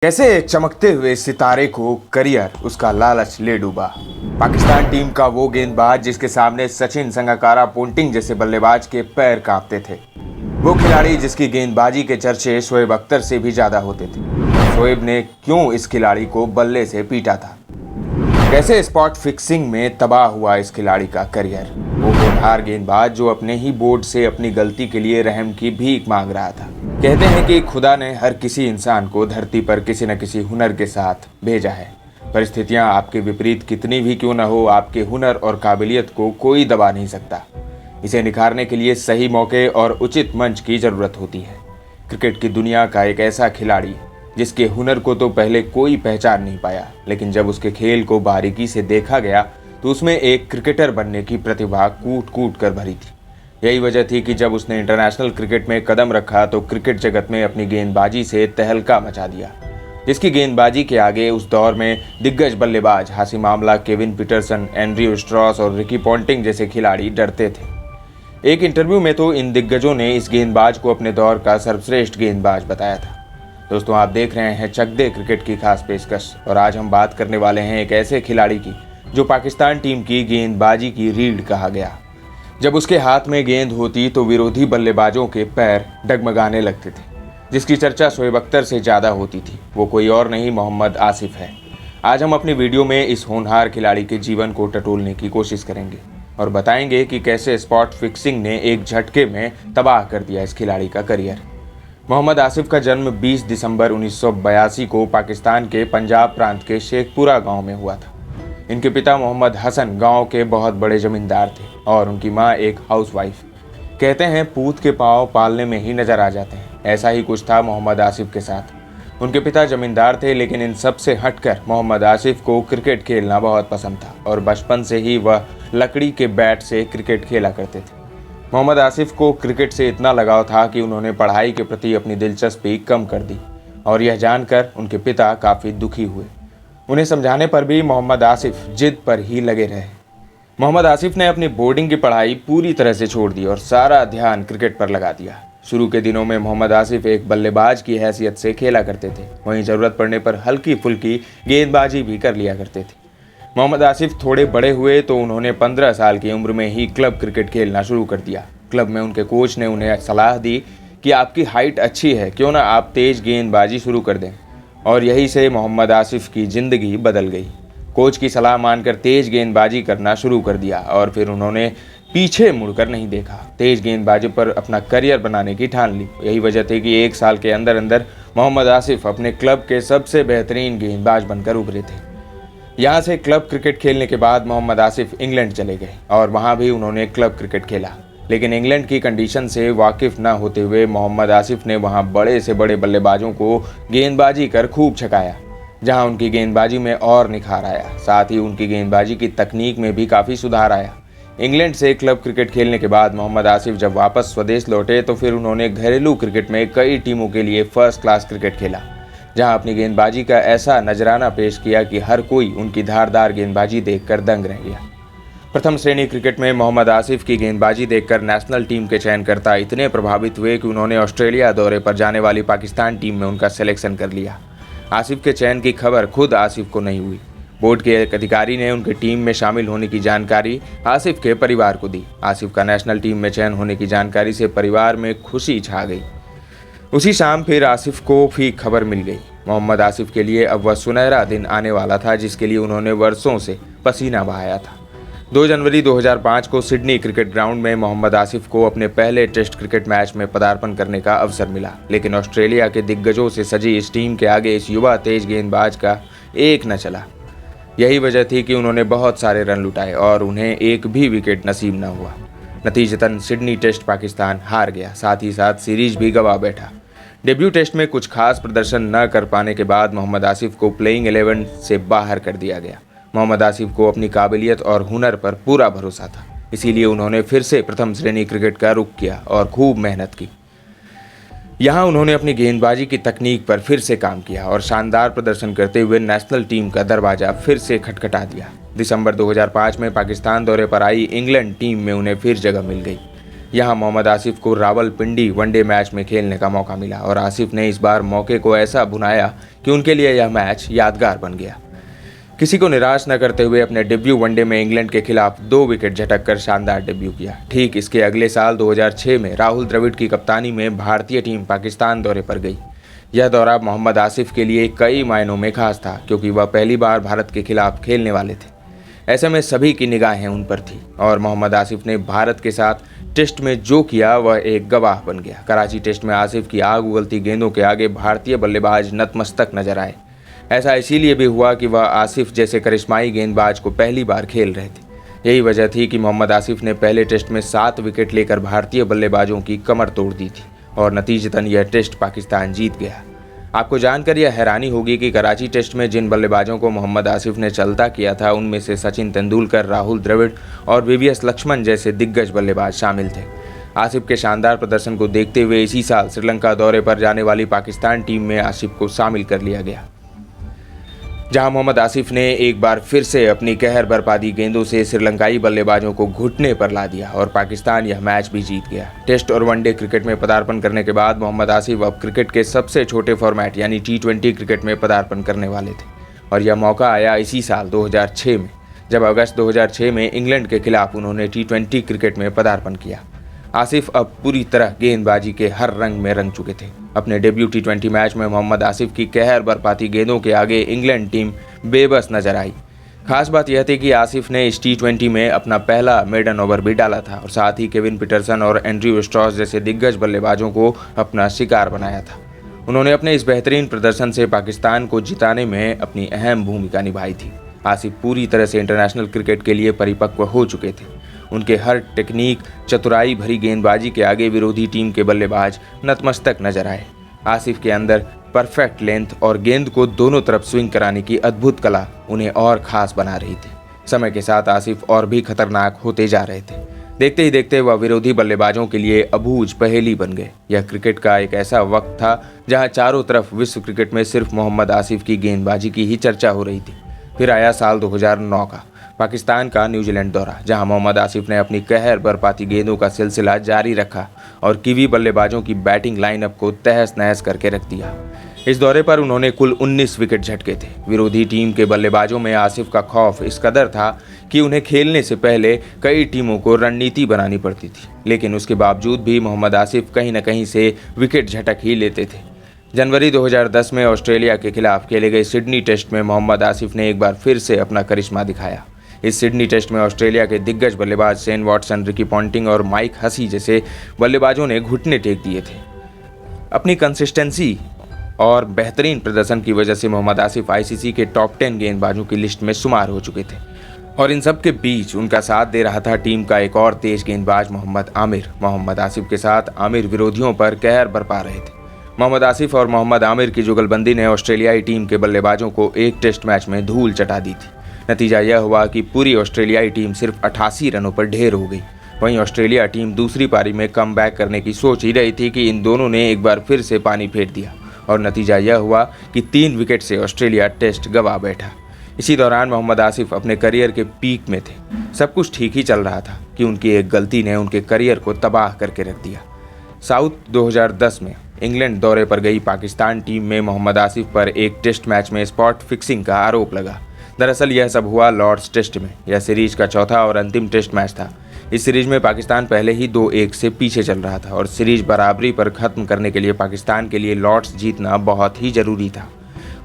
कैसे चमकते हुए सितारे को करियर उसका लालच ले डूबा। पाकिस्तान टीम का वो गेंदबाज जिसके सामने सचिन, संगकारा, पोंटिंग जैसे बल्लेबाज के पैर कांपते थे। वो खिलाड़ी जिसकी गेंदबाजी के चर्चे शोएब अख्तर से भी ज्यादा होते थे। शोएब ने क्यों इस खिलाड़ी को बल्ले से पीटा था। कैसे स्पॉट फिक्सिंग में तबाह हुआ इस खिलाड़ी का करियर। वो होनहार गेंदबाज जो अपने ही बोर्ड से अपनी गलती के लिए रहम की भीख मांग रहा था। कहते हैं कि खुदा ने हर किसी इंसान को धरती पर किसी न किसी हुनर के साथ भेजा है। परिस्थितियां आपके विपरीत कितनी भी क्यों न हो, आपके हुनर और काबिलियत को कोई दबा नहीं सकता। इसे निखारने के लिए सही मौके और उचित मंच की जरूरत होती है। क्रिकेट की दुनिया का एक ऐसा खिलाड़ी जिसके हुनर को तो पहले कोई पहचान नहीं पाया, लेकिन जब उसके खेल को बारीकी से देखा गया तो उसमें एक क्रिकेटर बनने की प्रतिभा कूट कूट कर भरी थी। यही वजह थी कि जब उसने इंटरनेशनल क्रिकेट में कदम रखा तो क्रिकेट जगत में अपनी गेंदबाजी से तहलका मचा दिया। जिसकी गेंदबाजी के आगे उस दौर में दिग्गज बल्लेबाज Hashim Amla, Kevin Pietersen, Andrew Strauss और रिकी पॉन्टिंग जैसे खिलाड़ी डरते थे। एक इंटरव्यू में तो इन दिग्गजों ने इस गेंदबाज को अपने दौर का सर्वश्रेष्ठ गेंदबाज बताया था। दोस्तों, आप देख रहे हैं चक दे क्रिकेट की खास पेशकश, और आज हम बात करने वाले हैं एक ऐसे खिलाड़ी की जो पाकिस्तान टीम की गेंदबाजी की रीढ़ कहा गया। जब उसके हाथ में गेंद होती तो विरोधी बल्लेबाजों के पैर डगमगाने लगते थे। जिसकी चर्चा शोएब अख्तर से ज़्यादा होती थी, वो कोई और नहीं मोहम्मद आसिफ है। आज हम अपनी वीडियो में इस होनहार खिलाड़ी के जीवन को टटोलने की कोशिश करेंगे और बताएंगे कि कैसे स्पॉट फिक्सिंग ने एक झटके में तबाह कर दिया इस खिलाड़ी का करियर। मोहम्मद आसिफ का जन्म 20 दिसंबर 1982 को पाकिस्तान के पंजाब प्रांत के शेखपुरा गांव में हुआ था। इनके पिता मोहम्मद हसन गांव के बहुत बड़े जमींदार थे और उनकी मां एक हाउसवाइफ। कहते हैं पूत के पांव पालने में ही नजर आ जाते हैं। ऐसा ही कुछ था मोहम्मद आसिफ के साथ। उनके पिता जमींदार थे, लेकिन इन सब से हटकर मोहम्मद आसिफ को क्रिकेट खेलना बहुत पसंद था और बचपन से ही वह लकड़ी के बैट से क्रिकेट खेला करते थे। मोहम्मद आसिफ को क्रिकेट से इतना लगाव था कि उन्होंने पढ़ाई के प्रति अपनी दिलचस्पी कम कर दी और यह जानकर उनके पिता काफ़ी दुखी हुए। उन्हें समझाने पर भी मोहम्मद आसिफ जिद पर ही लगे रहे। मोहम्मद आसिफ ने अपनी बोर्डिंग की पढ़ाई पूरी तरह से छोड़ दी और सारा ध्यान क्रिकेट पर लगा दिया। शुरू के दिनों में मोहम्मद आसिफ एक बल्लेबाज की हैसियत से खेला करते थे, वहीं ज़रूरत पड़ने पर हल्की फुल्की गेंदबाजी भी कर लिया करते थे। मोहम्मद आसिफ थोड़े बड़े हुए तो उन्होंने 15 साल की उम्र में ही क्लब क्रिकेट खेलना शुरू कर दिया। क्लब में उनके कोच ने उन्हें सलाह दी कि आपकी हाइट अच्छी है, क्यों ना आप तेज गेंदबाजी शुरू कर दें, और यही से मोहम्मद आसिफ की ज़िंदगी बदल गई। कोच की सलाह मानकर तेज गेंदबाजी करना शुरू कर दिया और फिर उन्होंने पीछे मुड़कर नहीं देखा। तेज गेंदबाजी पर अपना करियर बनाने की ठान ली। यही वजह थी कि 1 साल के अंदर अंदर मोहम्मद आसिफ अपने क्लब के सबसे बेहतरीन गेंदबाज बनकर उभरे थे। यहाँ से क्लब क्रिकेट खेलने के बाद मोहम्मद आसिफ इंग्लैंड चले गए और वहाँ भी उन्होंने क्लब क्रिकेट खेला, लेकिन इंग्लैंड की कंडीशन से वाकिफ न होते हुए मोहम्मद आसिफ ने वहाँ बड़े से बड़े बल्लेबाजों को गेंदबाजी कर खूब छकाया, जहाँ उनकी गेंदबाजी में और निखार आया। साथ ही उनकी गेंदबाजी की तकनीक में भी काफ़ी सुधार आया। इंग्लैंड से क्लब क्रिकेट खेलने के बाद मोहम्मद आसिफ जब वापस स्वदेश लौटे तो फिर उन्होंने घरेलू क्रिकेट में कई टीमों के लिए फर्स्ट क्लास क्रिकेट खेला, जहां अपनी गेंदबाजी का ऐसा नजराना पेश किया कि हर कोई उनकी धारदार गेंदबाजी देखकर दंग रह गया। प्रथम श्रेणी क्रिकेट में मोहम्मद आसिफ की गेंदबाजी देखकर नेशनल टीम के चयनकर्ता इतने प्रभावित हुए कि उन्होंने ऑस्ट्रेलिया दौरे पर जाने वाली पाकिस्तान टीम में उनका सिलेक्शन कर लिया। आसिफ के चयन की खबर खुद आसिफ को नहीं हुई। बोर्ड के एक अधिकारी ने उनके टीम में शामिल होने की जानकारी आसिफ के परिवार को दी। आसिफ का नेशनल टीम में चयन होने की जानकारी से परिवार में खुशी छा गई। उसी शाम फिर आसिफ को भी खबर मिल गई। मोहम्मद आसिफ के लिए अब वह सुनहरा दिन आने वाला था जिसके लिए उन्होंने वर्षों से पसीना बहाया था। 2 जनवरी 2005 को सिडनी क्रिकेट ग्राउंड में मोहम्मद आसिफ को अपने पहले टेस्ट क्रिकेट मैच में पदार्पण करने का अवसर मिला, लेकिन ऑस्ट्रेलिया के दिग्गजों से सजी इस टीम के आगे इस युवा तेज गेंदबाज का एक न चला। यही वजह थी कि उन्होंने बहुत सारे रन लुटाए और उन्हें एक भी विकेट नसीब न हुआ। नतीजतन सिडनी टेस्ट पाकिस्तान हार गया, साथ ही साथ सीरीज भी गंवा बैठा। डेब्यू टेस्ट में कुछ खास प्रदर्शन न कर पाने के बाद मोहम्मद आसिफ को प्लेइंग 11 से बाहर कर दिया गया। मोहम्मद आसिफ को अपनी काबिलियत और हुनर पर पूरा भरोसा था, इसीलिए उन्होंने फिर से प्रथम श्रेणी क्रिकेट का रुख किया और खूब मेहनत की। यहाँ उन्होंने अपनी गेंदबाजी की तकनीक पर फिर से काम किया और शानदार प्रदर्शन करते हुए नेशनल टीम का दरवाजा फिर से खटखटा दिया। दिसंबर 2005 में पाकिस्तान दौरे पर आई इंग्लैंड टीम में उन्हें फिर जगह मिल गई। यहाँ मोहम्मद आसिफ को रावलपिंडी वनडे मैच में खेलने का मौका मिला और आसिफ ने इस बार मौके को ऐसा भुनाया कि उनके लिए यह मैच यादगार बन गया। किसी को निराश न करते हुए अपने डेब्यू वनडे में इंग्लैंड के खिलाफ 2 विकेट झटक कर शानदार डेब्यू किया। ठीक इसके अगले साल 2006 में राहुल द्रविड़ की कप्तानी में भारतीय टीम पाकिस्तान दौरे पर गई। यह दौरा मोहम्मद आसिफ के लिए कई मायनों में खास था, क्योंकि वह पहली बार भारत के खिलाफ खेलने वाले थे। ऐसे में सभी की निगाहें उन पर थी और मोहम्मद आसिफ ने भारत के साथ टेस्ट में जो किया वह एक गवाह बन गया। कराची टेस्ट में आसिफ की आग उगलती गेंदों के आगे भारतीय बल्लेबाज नतमस्तक नजर आए। ऐसा इसीलिए भी हुआ कि वह आसिफ जैसे करिश्माई गेंदबाज को पहली बार खेल रहे थे। यही वजह थी कि मोहम्मद आसिफ ने पहले टेस्ट में 7 विकेट लेकर भारतीय बल्लेबाजों की कमर तोड़ दी थी और नतीजतन यह टेस्ट पाकिस्तान जीत गया। आपको जानकर यह हैरानी होगी कि कराची टेस्ट में जिन बल्लेबाजों को मोहम्मद आसिफ ने चलता किया था उनमें से सचिन तेंदुलकर, राहुल द्रविड़ और वीवीएस लक्ष्मण जैसे दिग्गज बल्लेबाज शामिल थे। आसिफ के शानदार प्रदर्शन को देखते हुए इसी साल श्रीलंका दौरे पर जाने वाली पाकिस्तान टीम में आसिफ को शामिल कर लिया गया, जहां मोहम्मद आसिफ ने एक बार फिर से अपनी कहर बरपादी गेंदों से श्रीलंकाई बल्लेबाजों को घुटने पर ला दिया और पाकिस्तान यह मैच भी जीत गया। टेस्ट और वनडे क्रिकेट में पदार्पण करने के बाद मोहम्मद आसिफ अब क्रिकेट के सबसे छोटे फॉर्मेट यानी T20 क्रिकेट में पदार्पण करने वाले थे और यह मौका आया इसी साल 2006 में, जब अगस्त 2006 में इंग्लैंड के खिलाफ उन्होंने T20 क्रिकेट में पदार्पण किया। आसिफ अब पूरी तरह गेंदबाजी के हर रंग में रंग चुके थे। अपने डेब्यू T20 मैच में मोहम्मद आसिफ की कहर बरपाती गेंदों के आगे इंग्लैंड टीम बेबस नजर आई। खास बात यह थी कि आसिफ ने इस T20 में अपना पहला मेडन ओवर भी डाला था और साथ ही केविन पीटरसन और एंड्रयू स्ट्रॉस जैसे दिग्गज बल्लेबाजों को अपना शिकार बनाया था। उन्होंने अपने इस बेहतरीन प्रदर्शन से पाकिस्तान को जिताने में अपनी अहम भूमिका निभाई थी। आसिफ पूरी तरह से इंटरनेशनल क्रिकेट के लिए परिपक्व हो चुके थे। उनके हर टेक्निक, चतुराई भरी गेंदबाजी के आगे विरोधी टीम के बल्लेबाज नतमस्तक नजर आए। आसिफ के अंदर परफेक्ट लेंथ और गेंद को दोनों तरफ स्विंग कराने की अद्भुत कला उन्हें और खास बना रही थी। समय के साथ आसिफ और भी खतरनाक होते जा रहे थे। देखते ही देखते वह विरोधी बल्लेबाजों के लिए अबूझ पहेली बन गए। यह क्रिकेट का एक ऐसा वक्त था जहां चारों तरफ विश्व क्रिकेट में सिर्फ मोहम्मद आसिफ की गेंदबाजी की ही चर्चा हो रही थी। फिर आया साल 2009 का पाकिस्तान का न्यूजीलैंड दौरा, जहां मोहम्मद आसिफ ने अपनी कहर बरपाती गेंदों का सिलसिला जारी रखा और कीवी बल्लेबाजों की बैटिंग लाइनअप को तहस नहस करके रख दिया। इस दौरे पर उन्होंने कुल 19 विकेट झटके थे। विरोधी टीम के बल्लेबाजों में आसिफ का खौफ इस कदर था कि उन्हें खेलने से पहले कई टीमों को रणनीति बनानी पड़ती थी, लेकिन उसके बावजूद भी मोहम्मद आसिफ कहीं न कहीं से विकेट झटक ही लेते थे। जनवरी 2010 में ऑस्ट्रेलिया के खिलाफ खेले गए सिडनी टेस्ट में मोहम्मद आसिफ ने एक बार फिर से अपना करिश्मा दिखाया। इस सिडनी टेस्ट में ऑस्ट्रेलिया के दिग्गज बल्लेबाज शेन वॉटसन, रिकी पॉन्टिंग और माइक हसी जैसे बल्लेबाजों ने घुटने टेक दिए थे। अपनी कंसिस्टेंसी और बेहतरीन प्रदर्शन की वजह से मोहम्मद आसिफ आईसीसी के टॉप 10 गेंदबाजों की लिस्ट में शुमार हो चुके थे और इन सब के बीच उनका साथ दे रहा था टीम का एक और तेज गेंदबाज मोहम्मद आमिर। मोहम्मद आसिफ के साथ आमिर विरोधियों पर कहर बरपा रहे थे। मोहम्मद आसिफ और मोहम्मद आमिर की जुगलबंदी ने ऑस्ट्रेलियाई टीम के बल्लेबाजों को एक टेस्ट मैच में धूल चटा दी थी। नतीजा यह हुआ कि पूरी ऑस्ट्रेलियाई टीम सिर्फ 88 रनों पर ढेर हो गई। वहीं ऑस्ट्रेलिया टीम दूसरी पारी में कम बैक करने की सोच ही रही थी कि इन दोनों ने एक बार फिर से पानी फेर दिया और नतीजा यह हुआ कि 3 विकेट से ऑस्ट्रेलिया टेस्ट गंवा बैठा। इसी दौरान मोहम्मद आसिफ अपने करियर के पीक में थे। सब कुछ ठीक ही चल रहा था कि उनकी एक गलती ने उनके करियर को तबाह करके रख दिया। साउथ 2010 में इंग्लैंड दौरे पर गई पाकिस्तान टीम में मोहम्मद आसिफ पर एक टेस्ट मैच में स्पॉट फिक्सिंग का आरोप लगा। दरअसल यह सब हुआ लॉर्ड्स टेस्ट में। यह सीरीज का चौथा और अंतिम टेस्ट मैच था। इस सीरीज में पाकिस्तान पहले ही 2-1 से पीछे चल रहा था और सीरीज बराबरी पर खत्म करने के लिए पाकिस्तान के लिए लॉर्ड्स जीतना बहुत ही जरूरी था।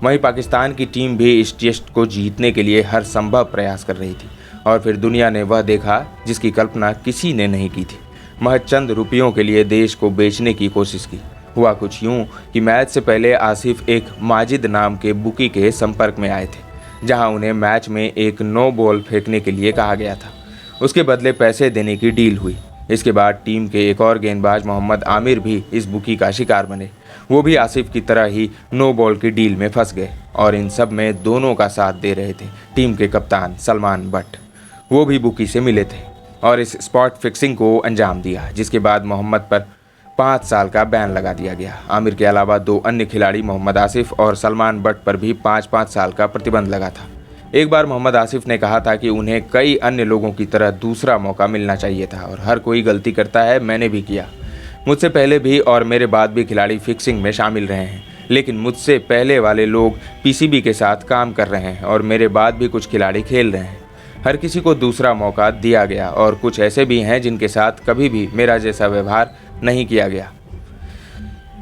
वहीं पाकिस्तान की टीम भी इस टेस्ट को जीतने के लिए हर संभव प्रयास कर रही थी और फिर दुनिया ने वह देखा जिसकी कल्पना किसी ने नहीं की थी। महज चंद रुपयों के लिए देश को बेचने की कोशिश की। हुआ कुछ यूं कि मैच से पहले आसिफ एक माजिद नाम के बुकी के संपर्क में आए थे, जहां उन्हें मैच में एक नो बॉल फेंकने के लिए कहा गया था। उसके बदले पैसे देने की डील हुई। इसके बाद टीम के एक और गेंदबाज मोहम्मद आमिर भी इस बुकी का शिकार बने। वो भी आसिफ की तरह ही नो बॉल की डील में फंस गए और इन सब में दोनों का साथ दे रहे थे टीम के कप्तान सलमान बट। वो भी बुकी से मिले थे और इस स्पॉट फिक्सिंग को अंजाम दिया, जिसके बाद मोहम्मद पर 5 साल का बैन लगा दिया गया। आमिर के अलावा 2 अन्य खिलाड़ी मोहम्मद आसिफ और सलमान बट पर भी 5-5 साल का प्रतिबंध लगा था। एक बार मोहम्मद आसिफ ने कहा था कि उन्हें कई अन्य लोगों की तरह दूसरा मौका मिलना चाहिए था और हर कोई गलती करता है, मैंने भी किया। मुझसे पहले भी और मेरे बाद भी खिलाड़ी फिक्सिंग में शामिल रहे हैं, लेकिन मुझसे पहले वाले लोग पीसीबी के साथ काम कर रहे हैं और मेरे बाद भी कुछ खिलाड़ी खेल रहे हैं। हर किसी को दूसरा मौका दिया गया और कुछ ऐसे भी हैं जिनके साथ कभी भी मेरा जैसा व्यवहार नहीं किया गया।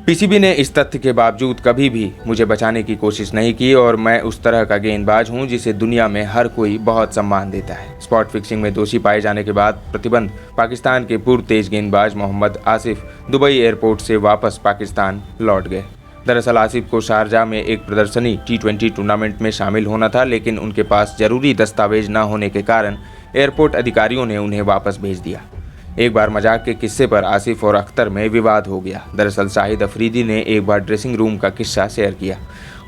पीसीबी ने इस तथ्य के बावजूद कभी भी मुझे बचाने की कोशिश नहीं की और मैं उस तरह का गेंदबाज हूं जिसे दुनिया में हर कोई बहुत सम्मान देता है। स्पॉट फिक्सिंग में दोषी पाए जाने के बाद प्रतिबंध पाकिस्तान के पूर्व तेज गेंदबाज मोहम्मद आसिफ दुबई एयरपोर्ट से वापस पाकिस्तान लौट गए। दरअसल आसिफ को शारजाह में एक प्रदर्शनी T20 टूर्नामेंट में शामिल होना था, लेकिन उनके पास जरूरी दस्तावेज न होने के कारण एयरपोर्ट अधिकारियों ने उन्हें वापस भेज दिया। एक बार मजाक के किस्से पर आसिफ और अख्तर में विवाद हो गया। दरअसल शाहिद अफरीदी ने एक बार ड्रेसिंग रूम का किस्सा शेयर किया।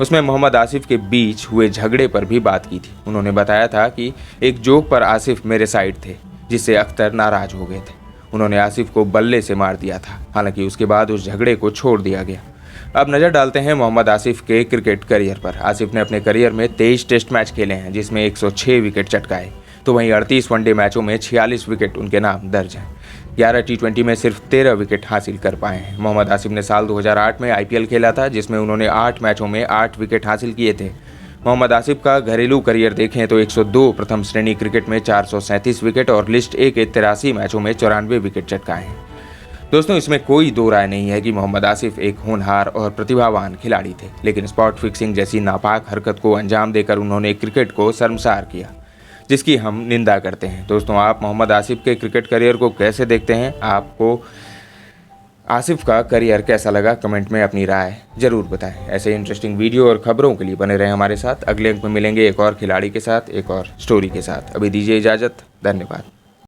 उसमें मोहम्मद आसिफ के बीच हुए झगड़े पर भी बात की थी। उन्होंने बताया था कि एक जोक पर आसिफ मेरे साइड थे, जिससे अख्तर नाराज हो गए थे। उन्होंने आसिफ को बल्ले से मार दिया था। हालांकि उसके बाद उस झगड़े को छोड़ दिया गया। अब नज़र डालते हैं मोहम्मद आसिफ के क्रिकेट करियर पर। आसिफ ने अपने करियर में 23 टेस्ट मैच खेले हैं, जिसमें 106 विकेट चटकाए, तो वहीं 38 वनडे मैचों में 46 विकेट उनके नाम दर्ज हैं। 11 T20 में सिर्फ 13 विकेट हासिल कर पाए हैं। मोहम्मद आसिफ ने साल 2008 में IPL खेला था, जिसमें उन्होंने 8 मैचों में 8 विकेट हासिल किए थे। मोहम्मद आसिफ का घरेलू करियर देखें तो 102 प्रथम श्रेणी क्रिकेट में 437 विकेट और लिस्ट ए के 83 मैचों में 94 विकेट चटकाए हैं। दोस्तों, इसमें कोई दो राय नहीं है कि मोहम्मद आसिफ एक होनहार और प्रतिभावान खिलाड़ी थे, लेकिन स्पॉट फिक्सिंग जैसी नापाक हरकत को अंजाम देकर उन्होंने क्रिकेट को शर्मसार किया, जिसकी हम निंदा करते हैं। दोस्तों, आप मोहम्मद आसिफ के क्रिकेट करियर को कैसे देखते हैं? आपको आसिफ का करियर कैसा लगा? कमेंट में अपनी राय जरूर बताएं। ऐसे इंटरेस्टिंग वीडियो और खबरों के लिए बने रहें हमारे साथ। अगले अंक में मिलेंगे एक और खिलाड़ी के साथ, एक और स्टोरी के साथ। अभी दीजिए इजाज़त। धन्यवाद।